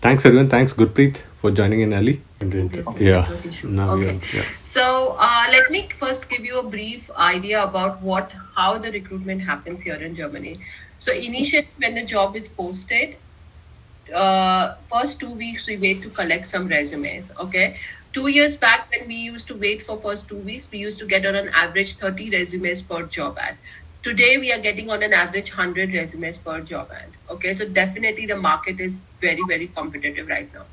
Thanks everyone. Thanks Gurpreet for joining in early. Yeah. Network issue. Now we Okay. are. Yeah. So let me first give you a brief idea about how the recruitment happens here in Germany. So initially, when the job is posted, first 2 weeks we wait to collect some resumes. Okay. 2 years back, when we used to wait for first 2 weeks, we used to get on an average 30 resumes per job ad. Today we are getting on an average 100 resumes per job ad. Okay, so definitely the market is very competitive right now.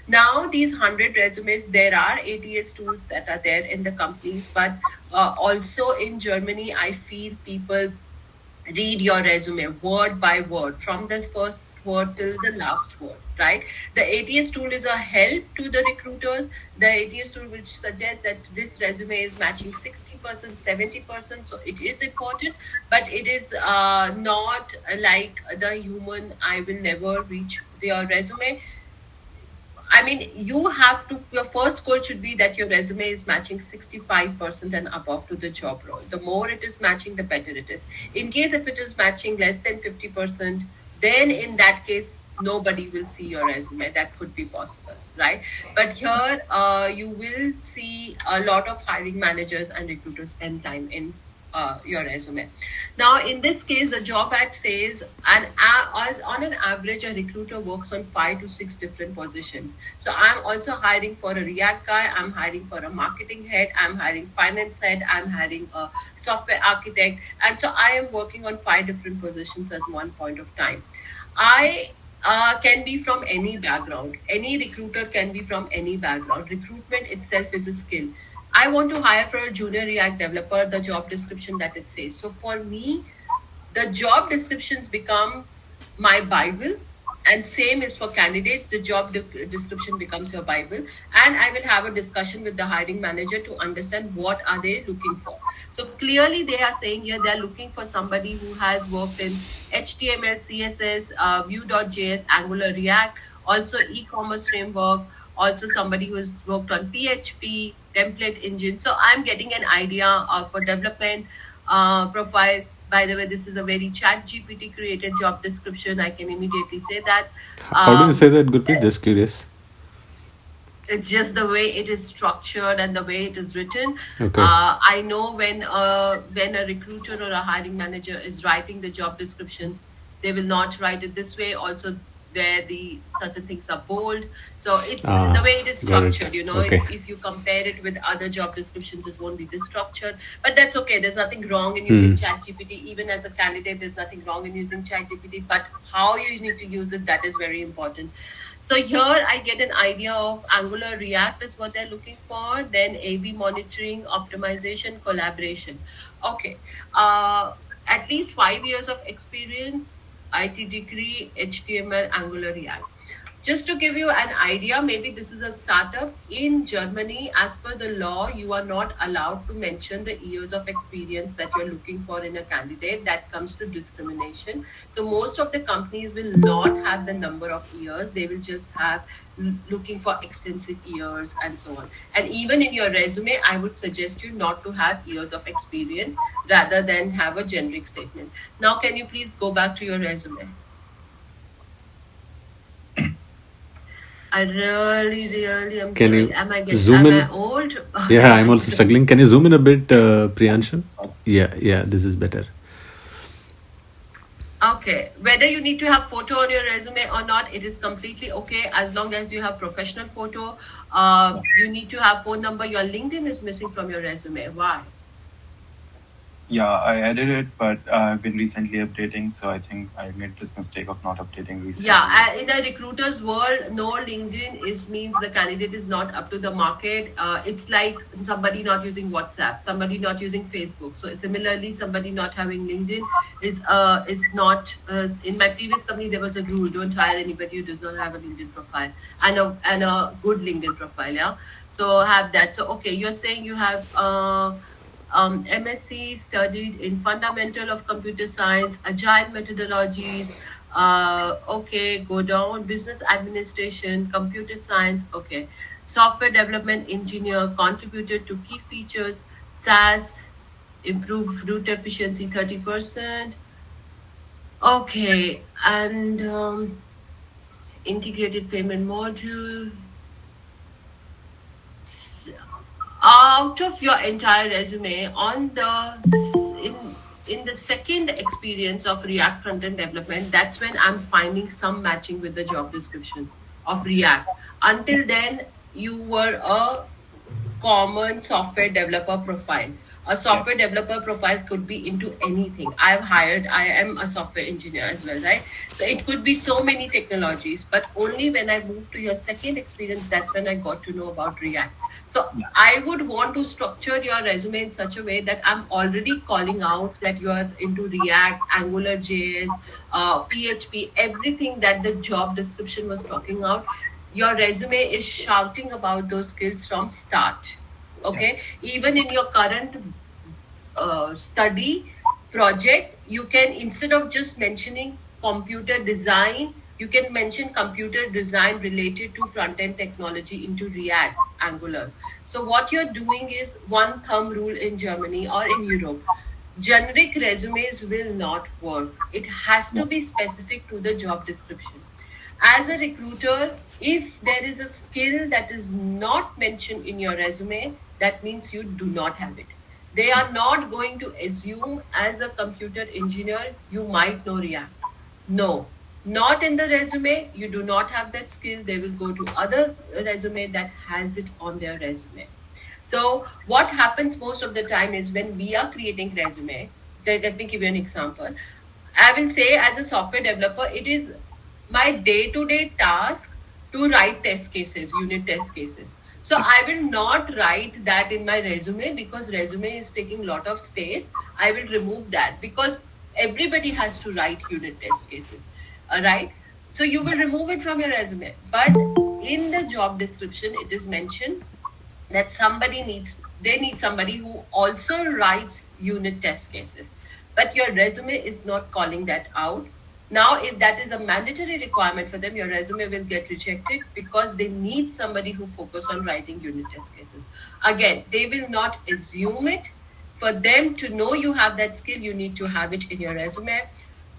Now these 100 resumes, there are ATS tools that are there in the companies, but also in Germany, I feel people read your resume word by word from the first word till the last word, right? The ATS tool is a help to the recruiters. The ATS tool which suggests that this resume is matching 60%, 70%. So it is important, but it is not like the human. I will never reach your resume. I mean, you have to, your first goal should be that your resume is matching 65% and above to the job role. The more it is matching, the better it is. In case if it is matching less than 50%, then in that case, nobody will see your resume. That could be possible, right? But here, you will see a lot of hiring managers and recruiters spend time in your resume. Now, in this case, the job ad says, as on an average, a recruiter works on 5 to 6 different positions. So I'm also hiring for a React guy. I'm hiring for a marketing head. I'm hiring finance head. I'm hiring a software architect. And so I am working on 5 different positions at one point of time. I can be from any background. Any recruiter can be from any background. Recruitment itself is a skill. I want to hire for a junior React developer, the job description that it says. So for me, the job descriptions becomes my Bible, and same is for candidates. The description becomes your Bible, and I will have a discussion with the hiring manager to understand what are they looking for. So clearly they are saying here they are looking for somebody who has worked in HTML, CSS, Vue.js, Angular, React, also e-commerce framework, also somebody who has worked on PHP, template engine. So I'm getting an idea of a development profile. By the way, this is a very chat GPT created job description. I can immediately say that. How do you say Um, that, Gurpreet? Just curious. it's just the way it is structured and the way it is written. Okay. I know when a recruiter or a hiring manager is writing the job descriptions, they will not write it this way. Also, where the certain things are bold. So it's the way it is Got it. structured. You know, Okay. if you compare it with other job descriptions, it won't be this structured. But that's okay. There's nothing wrong in using ChatGPT. Even as a candidate, there's nothing wrong in using ChatGPT. But how you need to use it, that is very important. So here I get an idea of Angular React is what they're looking for, then A/B monitoring, optimization, collaboration. Okay. At least 5 years of experience, IT degree, HTML, Angular React. Just to give you an idea, maybe this is a startup. In Germany, as per the law, you are not allowed to mention the years of experience that you're looking for in a candidate. That comes to discrimination. So most of the companies will not have the number of years. They will just have looking for extensive years and so on. And even in your resume, I would suggest you not to have years of experience rather than have a generic statement. Now, can you please go back to your resume? I really am Can sorry. you zoom Am I in? old? Yeah, I'm I also don't know. struggling. Can you zoom in a bit, Priyanshu? Yeah, this is better. Okay. Whether you need to have photo on your resume or not, it is completely okay as long as you have professional photo. You need to have phone number. Your LinkedIn is missing from your resume. Why? Yeah, I added it, but I've been recently updating, so I think I made this mistake of not updating recently. Yeah, in the recruiter's world, no LinkedIn is means the candidate is not up to the market. It's like somebody not using WhatsApp, somebody not using Facebook. So similarly, somebody not having LinkedIn is not. In my previous company, there was a rule: don't hire anybody who does not have a LinkedIn profile and a good LinkedIn profile. Yeah, so have that. So okay, you're saying you have. MSc studied in fundamental of computer science, agile methodologies. Okay, go down. Business administration, computer science. Okay, software development engineer contributed to key features. SAS improved route efficiency 30%. Okay, and integrated payment module. Out of your entire resume, on the in the second experience of React front-end development, that's when I'm finding some matching with the job description of React. Until then, you were a common software developer profile. A Yeah. software developer profile could be into anything. I am a software engineer as well, right? So it could be so many technologies, but only when I moved to your second experience, that's when I got to know about React. So Yeah. I would want to structure your resume in such a way that I'm already calling out that you are into React, Angular JS, PHP, everything that the job description was talking about. Your resume is shouting about those skills from start. Yeah. Okay, even in your current study project, you can, instead of just mentioning computer design, you can mention computer design related to front end technology into React, Angular. So what you're doing is one thumb rule in Germany or in Europe. Generic resumes will not work. It has Yeah. to be specific to the job description. As a recruiter, if there is a skill that is not mentioned in your resume, that means you do not have it. They are not going to assume as a computer engineer you might know React. No, not in the resume. You do not have that skill. They will go to other resume that has it on their resume. So what happens most of the time is when we are creating resume, let me give you an example. I will say as a software developer, it is my day-to-day task to write test cases, unit test cases. So I will not write that in my resume because resume is taking a lot of space. I will remove that because everybody has to write unit test cases, right? So you will remove it from your resume. But in the job description, it is mentioned that they need somebody who also writes unit test cases, but your resume is not calling that out. Now if that is a mandatory requirement for them, your resume will get rejected because they need somebody who focus on writing unit test cases. Again, they will not assume it. For them to know you have that skill, you need to have it in your resume.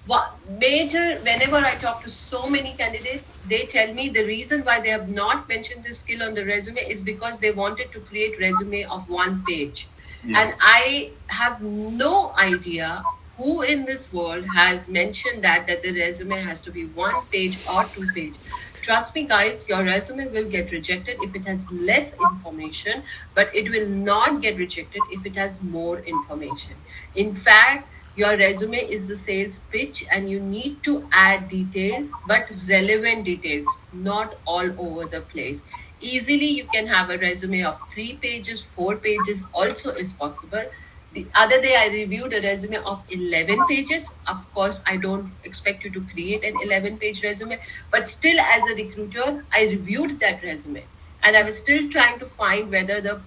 What major, whenever I talk to so many candidates, they tell me the reason why they have not mentioned this skill on the resume is because they wanted to create resume of one page. Yeah. And I have no idea who in this world has mentioned that the resume has to be one page or two page. Trust me guys, your resume will get rejected if it has less information, but it will not get rejected if it has more information. In fact, your resume is the sales pitch and you need to add details, but relevant details, not all over the place. Easily, you can have a resume of 3 pages, 4 pages, also is possible. The other day, I reviewed a resume of 11 pages. Of course, I don't expect you to create an 11-page resume, but still, as a recruiter, I reviewed that resume and I was still trying to find whether the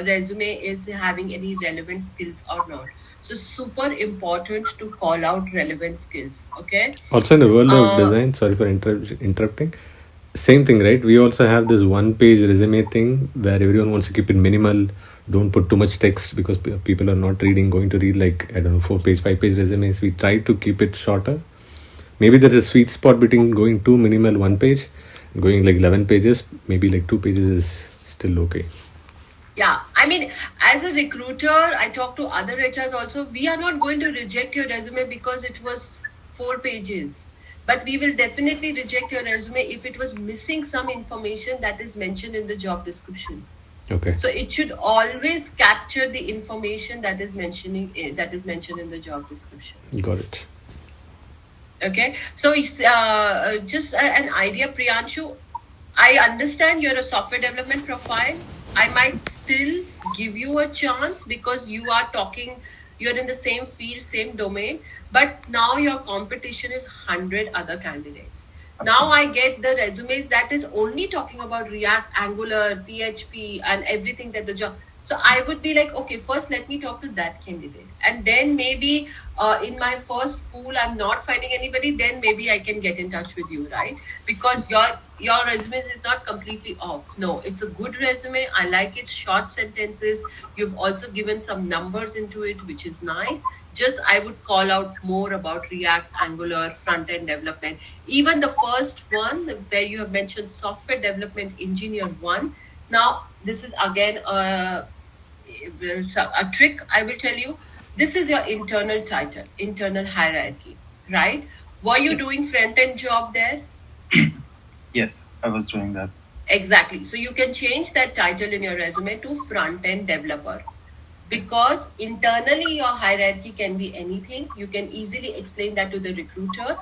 resume is having any relevant skills or not. So super important to call out relevant skills. Okay. Also, in the world of Uh, design, sorry for interrupting. Same thing, right? We also have this one-page resume thing where everyone wants to keep it minimal. Don't put too much text because people are not reading, going to read like, I don't know, 4-page, 5-page resumes. We try to keep it shorter. Maybe there's a sweet spot between going too minimal, one page, going like 11 pages. Maybe like 2 pages is still okay. Yeah, I mean, as a recruiter, I talk to other HRs also. We are not going to reject your resume because it was 4 pages, but we will definitely reject your resume if it was missing some information that is mentioned in the job description. Okay. So it should always capture the information that is mentioned in the job description. Got it. Okay, so it's just an idea, Priyanshu. I understand you're a software development profile. I might still give you a chance because you are talking, you're in the same field, same domain, but now your competition is 100 other candidates. Of Now I course. get the resumes that is only talking about React, Angular, PHP, and everything that the job. So I would be like, okay, first let me talk to that candidate, and then maybe in my first pool I'm not finding anybody. Then maybe I can get in touch with you, right? Because your resume is not completely off. No, it's a good resume. I like it. Short sentences. You've also given some numbers into it, which is nice. just I would call out more about React, Angular, front end development. Even the first one where you have mentioned software development engineer one. Now, this is again a trick I will tell you. This is your internal title, internal hierarchy, right? Were you Yes. doing front end job there? Yes, I was doing that. Exactly. So you can change that title in your resume to front end developer, because internally your hierarchy can be anything. You can easily explain that to the recruiter,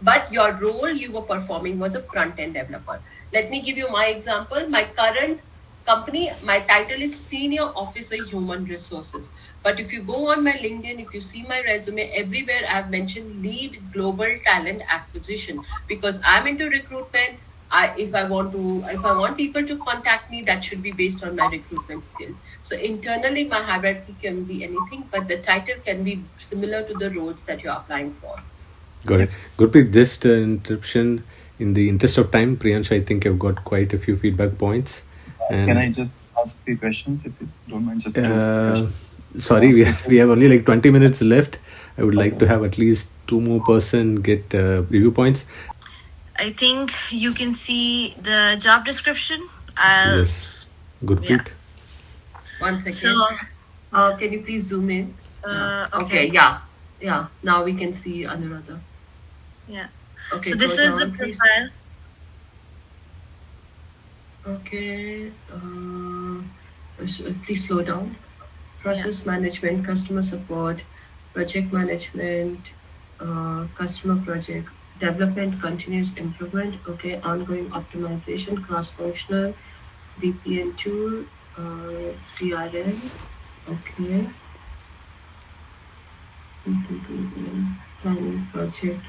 but your role you were performing was a front end developer. Let me give you my example. My current company, my title is senior officer human resources, but if you go on my LinkedIn, if you see my resume, everywhere I've mentioned lead global talent acquisition, because I'm into recruitment. If I want people to contact me, that should be based on my recruitment skills. So internally, my hierarchy can be anything, but the title can be similar to the roles that you're applying for. Got it. Gurpreet, just an interruption. In the interest of time, Priyansh, I think I've got quite a few feedback points. And Can I just ask a few questions if you don't mind? Just two uh, questions. sorry, we have only like 20 minutes left. I would like to have at least two more person get review points. I think you can see the job description. Yes, Gurpreet. One second. So, Can you please zoom in? okay. Yeah. Now we can see Anuradha. Yeah. Okay. So this go is the down, please. profile. Okay. Please slow down. Process management, customer support, project management, customer project development, continuous improvement. Okay. Ongoing optimization, cross-functional, BPN tool, CRM. Okay. Planning project.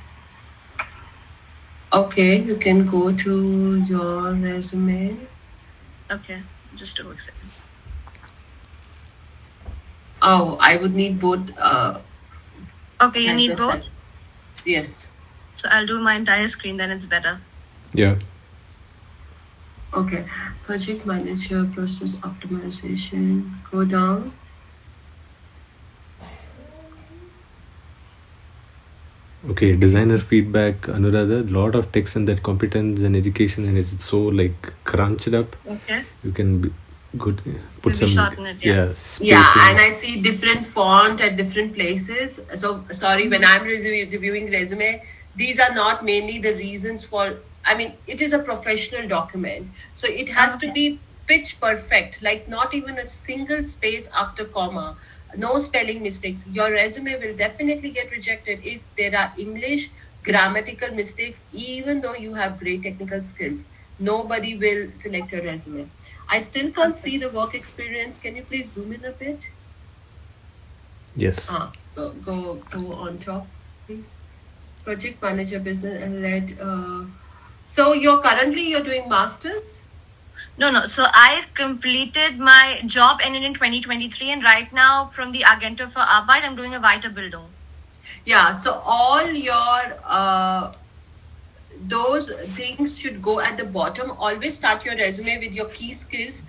Okay, you can go to your resume. Okay, just a quick second. Oh, I would need both. Okay, you side need by both? side. Yes. So I'll do my entire screen, then it's better. Yeah. Okay. Project manager, process optimization. Go down. Okay, designer feedback, Anuradha, lot of text in that competence and education, and it's so like crunched up. Okay. You can be good, put Maybe some shorten it, yeah. spacing. Yeah, and I see different font at different places. So sorry, when I'm reviewing resume, these are not mainly the reasons for. I mean, it is a professional document, so it has to Okay. be pitch perfect. Like not even a single space after comma, no spelling mistakes. Your resume will definitely get rejected if there are English grammatical mistakes, even though you have great technical skills. Nobody will select your resume. I still can't see the work experience. Can you please zoom in a bit? Yes. Go on top, please. Project manager, business and led. So you're doing masters? No. So I've completed my job ended in 2023, and right now from the Agentur für Arbeit, I'm doing a Weiterbildung. Yeah. So all your those things should go at the bottom. Always start your resume with your key skills.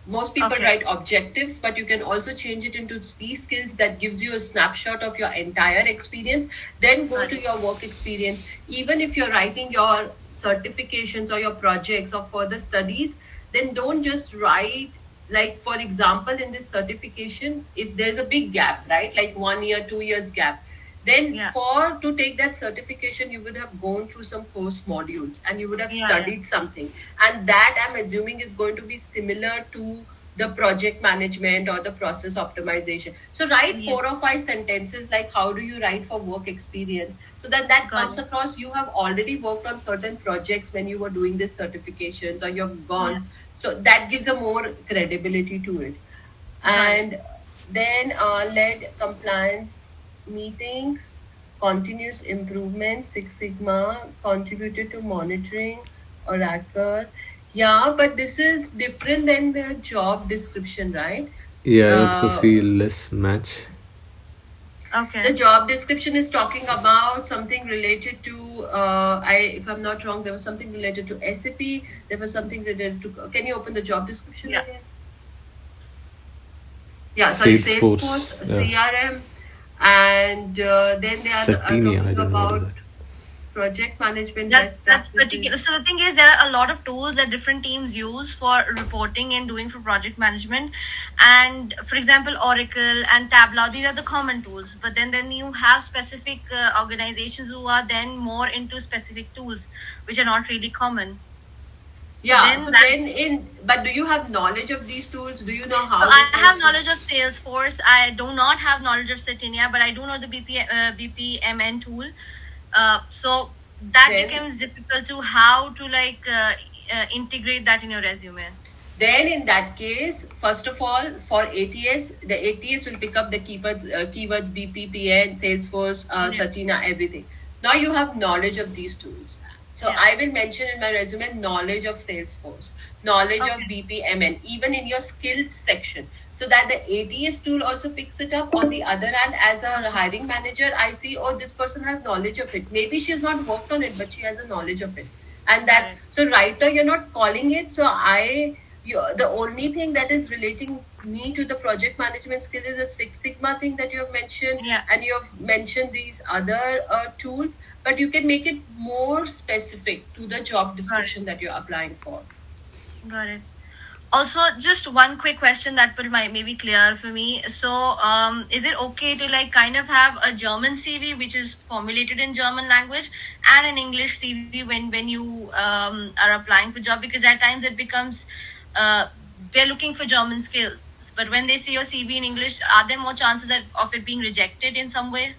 Most people Okay. write objectives, but you can also change it into key skills that gives you a snapshot of your entire experience. Then go Got to it. your work experience. Even if you're writing your certifications or your projects or further studies, then don't just write, like for example in this certification, if there's a big gap, right, like 1 year 2 years gap, then Yeah. to take that certification you would have gone through some course modules and you would have Yeah, studied something, and that I'm assuming is going to be similar to the project management or the process optimization. So write Yeah. 4 or 5 sentences like how do you write for work experience, so that Got comes it. across you have already worked on certain projects when you were doing these certifications or you've gone. Yeah. So that gives a more credibility to it. Got it. And then led compliance meetings, continuous improvement, Six Sigma, contributed to monitoring, Oracle. Yeah, but this is different than the job description, right? Yeah, I also see less match. Okay. The job description is talking about something related to, if I'm not wrong, there was something related to SAP. There was something related to. Can you open the job description Yeah. again? Yeah, sorry, Salesforce, Salesforce, CRM, And then they are Satinia, I talking don't know what is about that. project management That's best that's practices. particular. So the thing is, there are a lot of tools that different teams use for reporting and doing for project management. And for example, Oracle and Tableau, these are the common tools. But then you have specific organizations who are then more into specific tools, which are not really common. So Yeah, then so that. then but do you have knowledge of these tools? Do you know So how the I have tools work? knowledge of Salesforce. I do not have knowledge of Satinia, but I do know the BPMN tool. So that Then becomes difficult to how to like integrate that in your resume. Then in that case, first of all, for ATS, the ATS will pick up the keywords BPPN, Salesforce, Yeah. Satina, everything. Now you have knowledge of these tools. So Yeah. I will mention in my resume knowledge of Salesforce, knowledge of Okay. BPMN, even in your skills section, so that the ATS tool also picks it up. On the other hand, as a hiring manager, I see, oh, this person has knowledge of it. Maybe she has not worked on it, but she has a knowledge of it. And that, Correct. so right now you're not calling it. So the only thing that is relating me to the project management skill is the Six Sigma thing that you have mentioned, Yeah. and you have mentioned these other tools, but you can make it more specific to the job description that you're applying for. Got it. Also, just one quick question that will maybe clear for me. So, is it okay to like kind of have a German CV which is formulated in German language and an English CV when you are applying for job? Because at times it becomes they're looking for German skills, but when they see your CV in English, are there more chances of it being rejected in some way?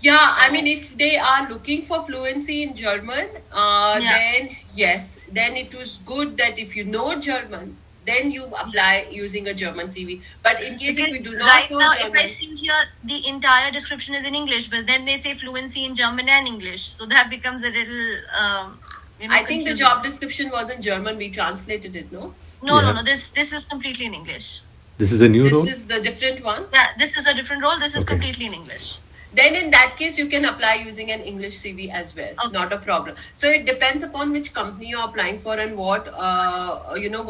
Yeah, I mean, if they are looking for fluency in German, Yeah. then yes, then it was good that if you know German, then you apply using a German CV. But in case if Because you do not right know now, if I German, see here, the entire description is in English, but then they say fluency in German and English, so that becomes a little, I think the confusing. job description was in German. We translated it, no? No, Yeah. no. This is completely in English. This is a new This role? is the different one. Yeah, this is a different role. This is Okay. completely in English. Then in that case, you can apply using an English CV as well. Okay. Not a problem. So it depends upon which company you're applying for and what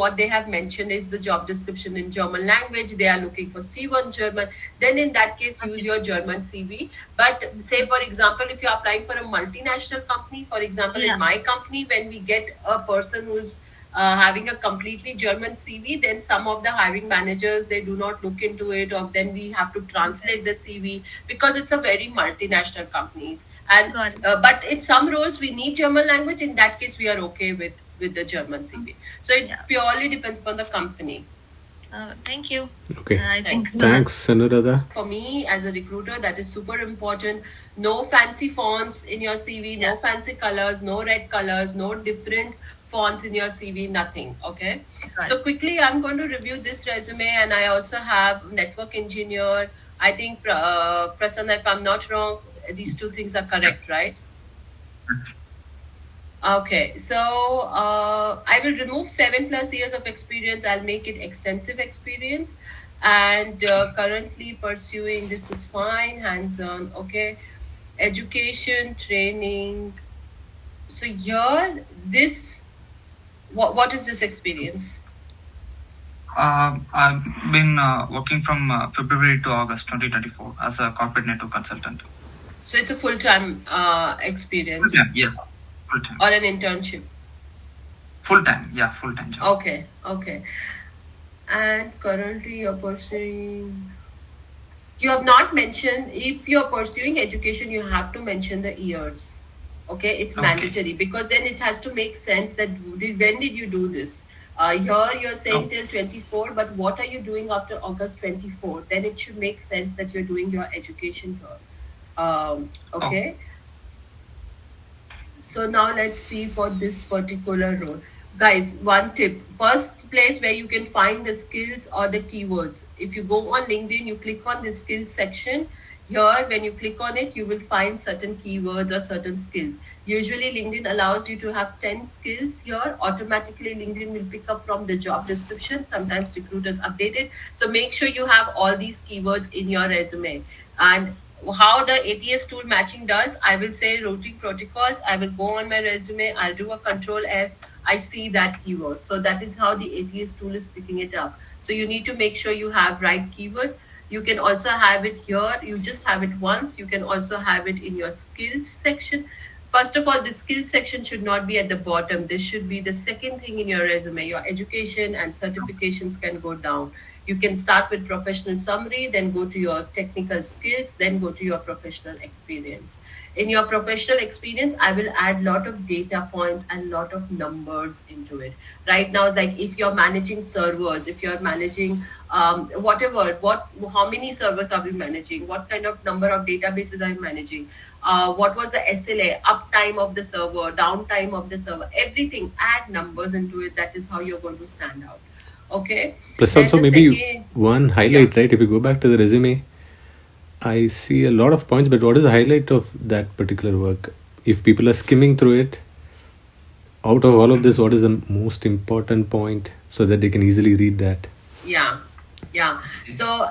what they have mentioned is the job description in German language. They are looking for C1 German. Then in that case, use your German CV. But say for example, if you're applying for a multinational company, for example, Yeah. in my company, when we get a person who's having a completely German CV, then some of the hiring managers they do not look into it, or then we have to translate the CV because it's a very multinational companies. And Got it. but in some roles we need German language. In that case, we are okay with the German CV. So it Yeah. purely depends upon the company. Thank you. Okay. I think so. Thanks, Anuradha. For me as a recruiter, that is super important. No fancy fonts in your CV, no Yeah. fancy colors, no red colors, no different fonts in your CV, nothing. Okay. Right. So quickly, I'm going to review this resume, and I also have network engineer. I think Prasanna, if I'm not wrong, these two things are correct, right? Okay, so I will remove 7+ years of experience. I'll make it extensive experience, and currently pursuing this is fine, hands-on. Okay, education, training. So here, this what is this experience? I've been working from February to August 2024 as a corporate network consultant. So it's a full-time experience Full-time, yes. Full-time. or an internship. Full-time, yeah, full-time job. Okay, okay. And currently you're pursuing. You have not mentioned, if you're pursuing education, you have to mention the years. Okay, it's Okay. mandatory because then it has to make sense that when did you do this? Here you're saying Oh. till 24, but what are you doing after August 24? Then it should make sense that you're doing your education here. Okay. So now let's see for this particular role. Guys, one tip. First place where you can find the skills or the keywords. If you go on LinkedIn, you click on the skills section. Here, when you click on it, you will find certain keywords or certain skills. Usually, LinkedIn allows you to have 10 skills here. Automatically, LinkedIn will pick up from the job description. Sometimes recruiters update it. So make sure you have all these keywords in your resume. And how the ATS tool matching does, I will say routing protocols. I will go on my resume. I'll do a Control F. I see that keyword. So that is how the ATS tool is picking it up. So you need to make sure you have right keywords. You can also have it here. You just have it once. You can also have it in your skills section. First of all, the skills section should not be at the bottom. This should be the second thing in your resume. Your education and certifications can go down. You can start with professional summary, then go to your technical skills, then go to your professional experience. In your professional experience, I will add lot of data points and lot of numbers into it. Right now, like if you're managing servers, if you're managing how many servers are we managing? What kind of number of databases are you managing? What was the SLA, uptime of the server, downtime of the server, everything, add numbers into it. That is how you're going to stand out. Okay. Plus, Then also the maybe second, one highlight, right? If you go back to the resume, I see a lot of points, but what is the highlight of that particular work? If people are skimming through it, out of all of this, what is the most important point so that they can easily read that? yeah. Yeah. So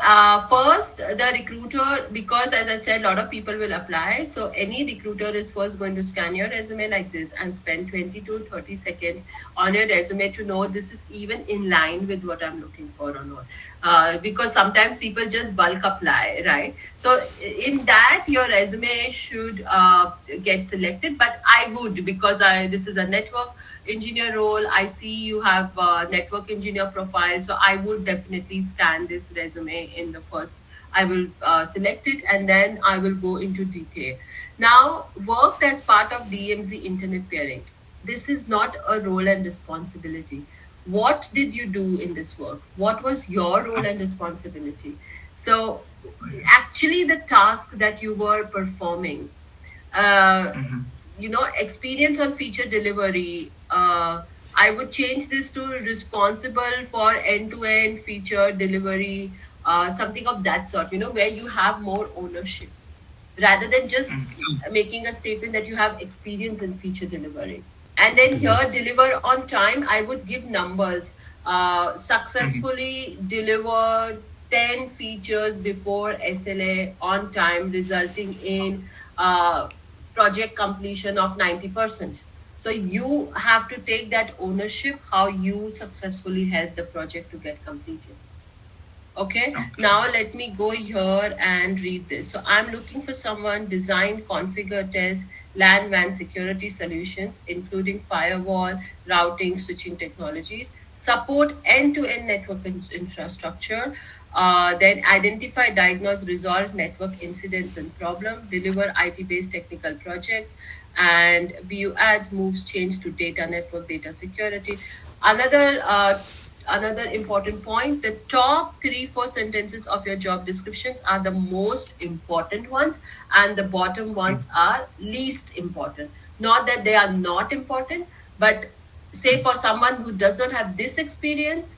first, the recruiter, because as I said, a lot of people will apply. So any recruiter is first going to scan your resume like this and spend 20 to 30 seconds on your resume to know this is even in line with what I'm looking for or not. Because sometimes people just bulk apply, right? So in that, your resume should get selected. But I would, because this is a network engineer role. I see you have a network engineer profile, so I would definitely scan this resume in the first. I will select it and then I will go into detail. Now, worked as part of DMZ internet pairing. This is not a role and responsibility. What did you do in this work? What was your role and responsibility? So, actually, the task that you were performing. Uh, Experience on feature delivery. I would change this to responsible for end-to-end feature delivery, something of that sort, where you have more ownership rather than just making a statement that you have experience in feature delivery. And then here, deliver on time, I would give numbers. Successfully delivered 10 features before SLA on time, resulting in project completion of 90%. So you have to take that ownership, how you successfully helped the project to get completed. Okay, now let me go here and read this. So I'm looking for someone design, configure, test LAN WAN security solutions, including firewall, routing, switching technologies, support end-to-end network infrastructure, then identify, diagnose, resolve network incidents and problem, deliver IT-based technical project, and view ads, moves, change to data network, data security. Another important point, the top 3-4 sentences of your job descriptions are the most important ones and the bottom ones are least important. Not that they are not important, but say for someone who does not have this experience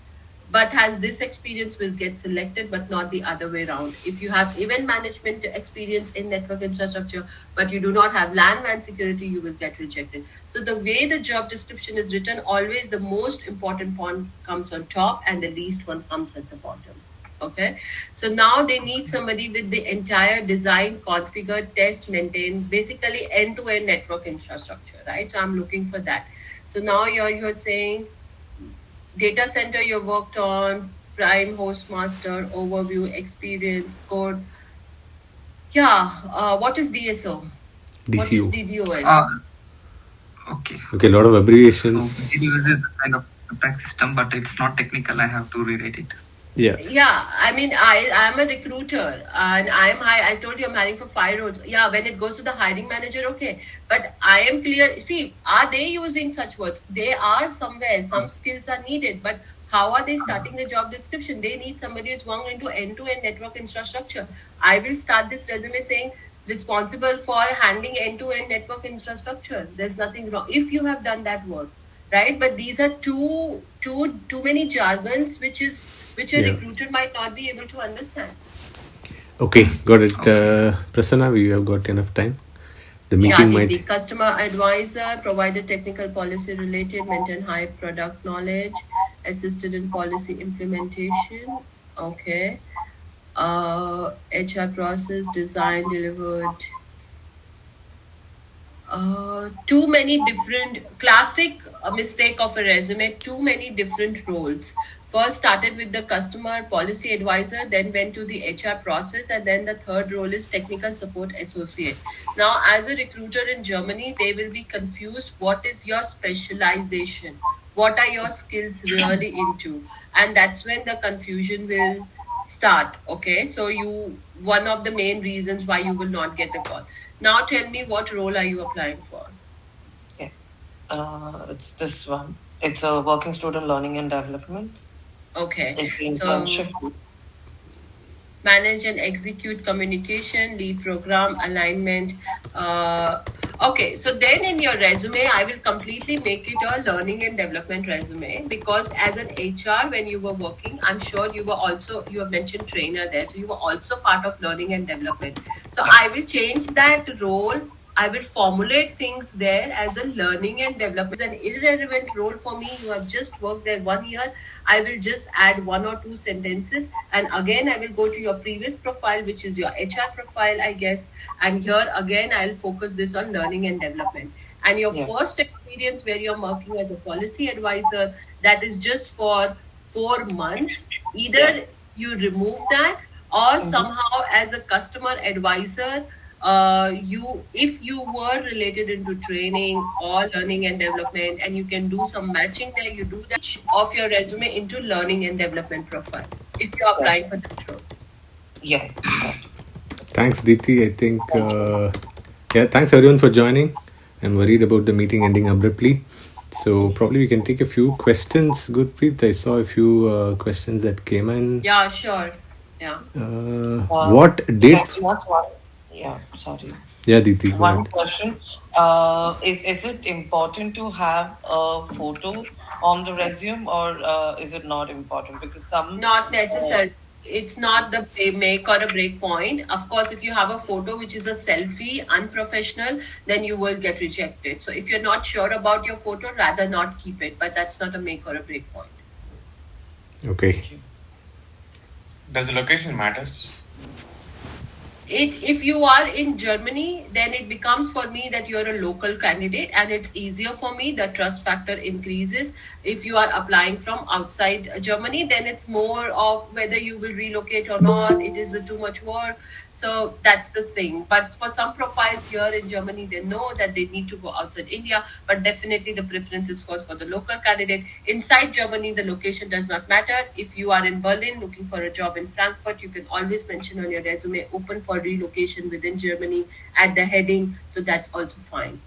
but has this experience will get selected, but not the other way around. If you have event management experience in network infrastructure, but you do not have LAN WAN security, you will get rejected. So the way the job description is written, always the most important point comes on top and the least one comes at the bottom. Okay, so now they need somebody with the entire design, configure, test, maintain, basically end-to-end network infrastructure, right? So I'm looking for that. So now you're saying data center you worked on, prime, host, master, overview, experience, code. Yeah, what is DSO? What is DCO. DDoS? Okay. Okay, a lot of So abbreviations. DDoS is a kind of attack system, but it's not technical. I have to rewrite it. Yeah. Yeah, I mean, I'm a recruiter and I told you I'm hiring for 5 roles. Yeah, when it goes to the hiring manager, okay. But I am clear. See, are they using such words? They are somewhere. Some skills are needed, but how are they starting the job description? They need somebody who's worked into end-to-end network infrastructure. I will start this resume saying responsible for handling end-to-end network infrastructure. There's nothing wrong if you have done that work, right? But these are too many jargons, which a Yeah. recruiter might not be able to understand. Okay, got it. Prasanna, we have got enough time. The meeting The might. customer advisor provided technical policy related, maintain high product knowledge, assisted in policy implementation. Okay. HR process, design, delivered. Too many different classic mistake of a resume, too many different roles. first started with the customer policy advisor, then went to the HR process, and then the third role is technical support associate. Now, as a recruiter in Germany, they will be confused. What is your specialization? What are your skills really into? And that's when the confusion will start. Okay, so one of the main reasons why you will not get the call. Now, tell me, what role are you applying for? Yeah. It's this one. It's a working student learning and development. Okay, It's an so internship. manage and execute communication, lead program alignment. Okay, so then in your resume, I will completely make it a learning and development resume, because as an HR, when you were working, I'm sure you have mentioned trainer there, so you were also part of learning and development. So I will change that role. I will formulate things there as a learning and development. It's an irrelevant role for me. You have just worked there 1 year. I will just add 1 or 2 sentences. And again, I will go to your previous profile, which is your HR profile, I guess. And here again, I'll focus this on learning and development. And your Yeah. first experience where you're working as a policy advisor, that is just for 4 months. Either you remove that, or somehow as a customer advisor, if you were related into training or learning and development, and you can do some matching there, you do that of your resume into learning and development profile if you're applying for that role. Yeah. Thanks, Deepthi. I think, thanks everyone for joining. I'm worried about the meeting ending abruptly. So probably we can take a few questions. Gurpreet, I saw a few questions that came in. Yeah, sure. Yeah. What date? Last one. Yeah, sorry. Yeah, Deepthi, go One ahead. question. Is it important to have a photo on the resume, or is it not important? Because some Not necessary. It's not the make or a break point. Of course, if you have a photo which is a selfie, unprofessional, then you will get rejected. So if you're not sure about your photo, rather not keep it. But that's not a make or a break point. Okay. Does the location matters? If you are in Germany, then it becomes for me that you're a local candidate, and it's easier for me. The trust factor increases. If you are applying from outside Germany, then it's more of whether you will relocate or not. It is too much work. So that's the thing. But for some profiles here in Germany, they know that they need to go outside India, but definitely the preference is first for the local candidate. Inside Germany, the location does not matter. If you are in Berlin looking for a job in Frankfurt, you can always mention on your resume open for relocation within Germany at the heading. So that's also fine.